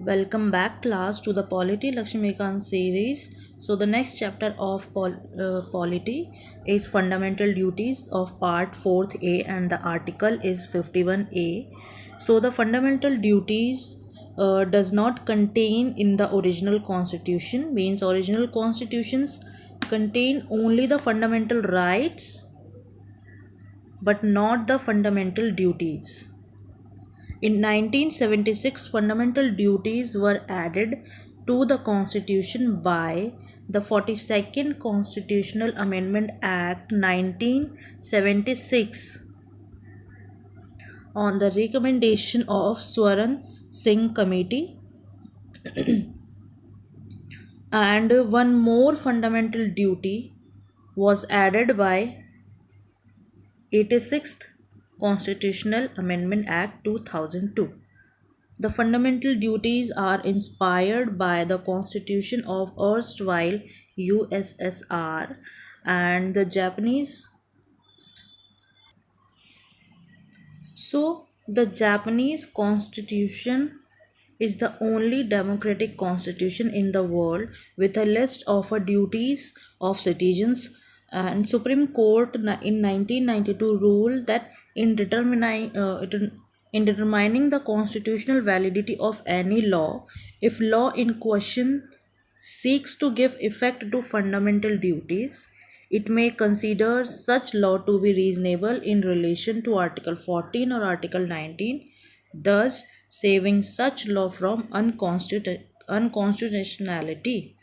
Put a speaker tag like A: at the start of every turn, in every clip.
A: Welcome back, class, to the Polity Lakshmikant series. So, the next chapter of Polity is Fundamental Duties of Part 4th A, and the article is 51A. So, the fundamental duties does not contain in the original constitution, means original constitutions contain only the fundamental rights but not the fundamental duties. In 1976, fundamental duties were added to the Constitution by the 42nd Constitutional Amendment Act 1976 on the recommendation of Swaran Singh Committee, and one more fundamental duty was added by 86th Constitutional Amendment Act 2002. The fundamental duties are inspired by the constitution of erstwhile USSR and the Japanese. So, the Japanese constitution is the only democratic constitution in the world with a list of duties of citizens, and Supreme Court in 1992 ruled that in determining the constitutional validity of any law, if law in question seeks to give effect to fundamental duties, it may consider such law to be reasonable in relation to Article 14 or Article 19, thus saving such law from unconstitutionality.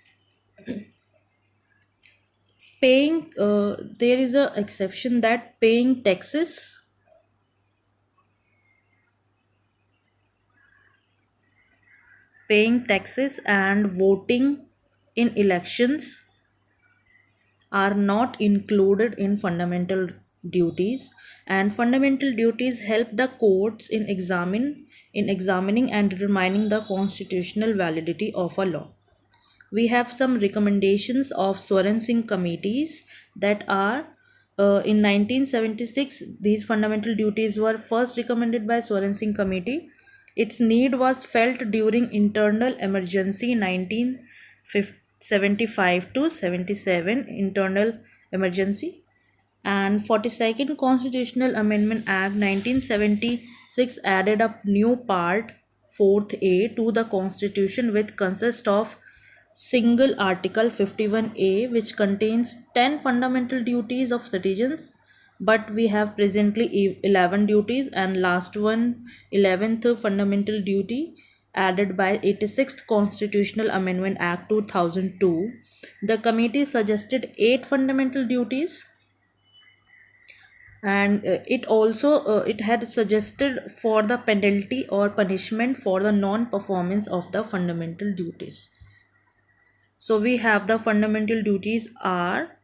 A: There is a exception that paying taxes and voting in elections are not included in fundamental duties, and fundamental duties help the courts in examining and determining the constitutional validity of a law. We have some recommendations of Swaran Singh committees that are in 1976. These fundamental duties were first recommended by Swaran Singh committee. Its need was felt during internal emergency 1975 to 77 internal emergency, and 42nd Constitutional Amendment Act 1976 added a new part 4th A to the Constitution, which consists of single article 51A, which contains 10 fundamental duties of citizens, but we have presently 11 duties, and last one 11th fundamental duty added by 86th Constitutional Amendment Act 2002. The committee suggested 8 fundamental duties, and it had suggested for the penalty or punishment for the non performance of the fundamental duties. So we have the fundamental duties are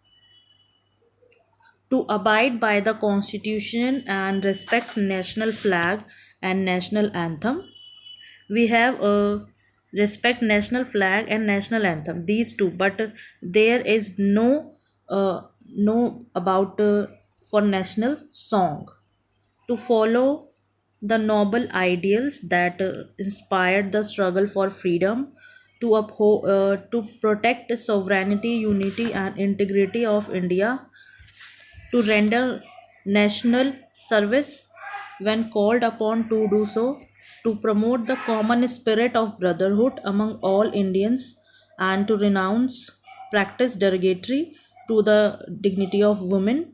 A: to abide by the constitution and respect national flag and national anthem. We have a respect national flag and national anthem, these two, but there is no about for national song. To follow the noble ideals that inspired the struggle for freedom, to uphold, to protect the sovereignty, unity, and integrity of India, to render national service when called upon to do so, to promote the common spirit of brotherhood among all Indians, and to renounce practice derogatory to the dignity of women,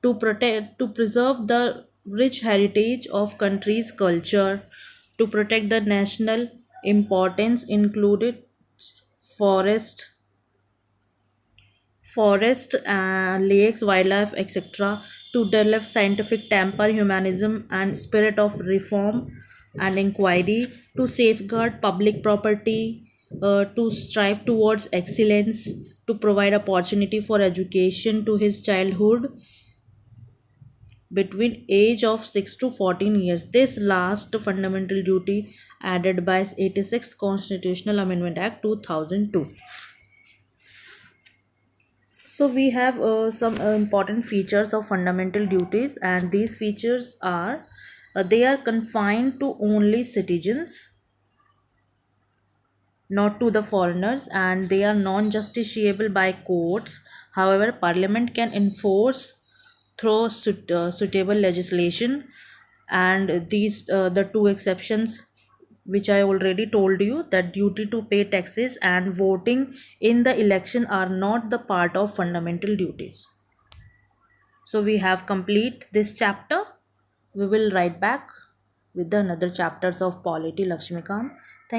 A: to preserve the rich heritage of country's culture, to protect the national importance included forest lakes, wildlife, etc., to develop scientific temper, humanism, and spirit of reform and inquiry, to safeguard public property, to strive towards excellence, to provide opportunity for education to his childhood between age of 6 to 14 years. This last fundamental duty added by 86th Constitutional Amendment Act 2002. So we have some important features of fundamental duties, and these features are they are confined to only citizens, not to the foreigners, and they are non-justiciable by courts. However, Parliament can enforce through suitable legislation, and these the two exceptions which I already told you, that duty to pay taxes and voting in the election are not the part of fundamental duties. So we have complete this chapter. We will write back with the another chapters of polity, Lakshmikant.